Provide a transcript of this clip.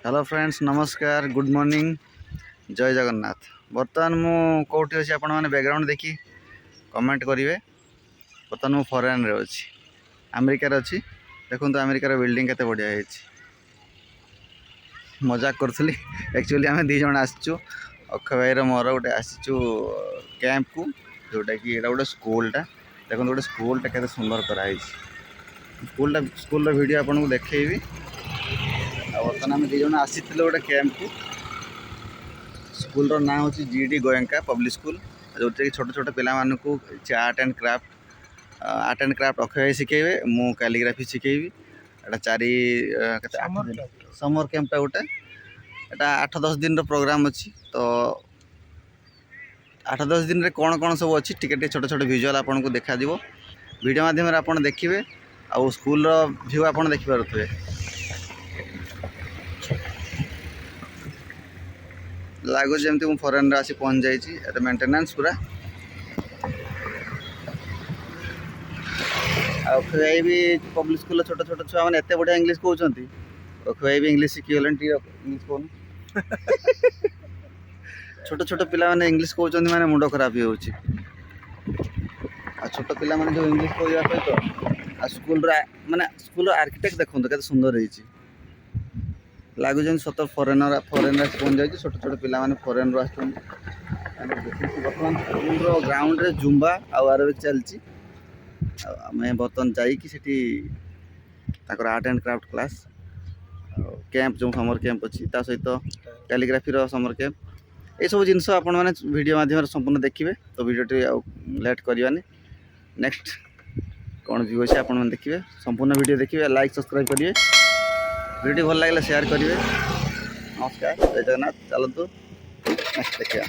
Hello friends नमस्कार good morning जय जगन्नाथ। बर्तमान मु कौटी अच्छी आपण मैंने बैकग्राउंड देखी कमेंट करेंगे। बर्तमान मु फॉरेन रे अच्छी अमेरिकार अच्छी। देखो अमेरिकार बिल्डिंग केते बढ़िया है। मजाक करी एक्चुअली आम दीज आसचु अक्षय भाई मोर गोटे आसचु कैंप को जोटा कि गोटे स्कूलटा देखो गोटे स्कूलटा केते सुंदर कराई। स्कूल वीडियो आपको देखी। बर्तमान आम दीज आसी गोटे कैंप को। स्कूल ना हूँ जीडी गोएंका पब्लिक स्कूल जो छोट छोट पिला मानू आर्ट एंड क्राफ्ट अक्षय शिखेबे मु कैलीग्राफी शिखेबी। एटा चारि समर कैंपटा गोटे एटा 8-10 दिन प्रोग्राम अच्छी। तो 8-10 दिन रे कौन कौन सब अच्छी टिके छोट छोट विजुअल आपन को देखा दिबो। वीडियो माध्यम रे आपन देखिबे आ स्कूल रो व्यू आपन देखि पारुथबे। लागो जमती मु फॉरेन रे आसी पहुंच जाइछि। एटा मेंटेनेंस पूरा अक्षय भी पब्लिक स्कूल छोट छोट छुआ मैंने एत बढ़िया इंग्लीश कहते। अक्षय भी इंग्लीश शिखीगले इंग्लीश कहून छोट छोट पिला मैंने इंग्लीश कहते माने मुंड खराब हो छोट पिला मैंने जो इंग्लीश कहवा सहित स्कूल माने स्कूल आर्किटेक्ट देखो केते सुंदर होइछि। लागु जन सतर फॉरेनर पहुंच जाइए। छोट छोट पिला माने फॉरेन रो आछन। वर्तमान स्कूल रो ग्राउंड रे जुम्बा आर चलछि। आम बर्तमान जाकि art and craft class camp जो समर कैंप अच्छी सहित कैलीग्राफी समर कैंप ये सब जिन आपण मैंने वीडियो माध्यम संपूर्ण देखिए। तो वीडियोटी लेट करवानी नेक्स्ट कौन व्यू अच्छे आप देखिए। संपूर्ण वीडियो देखिए लाइक सब्सक्राइब करिए। वीडियो भल लगे शेयर करिए। नमस्कार जय जगन्नाथ। चलतु नेक्स्ट देखिए।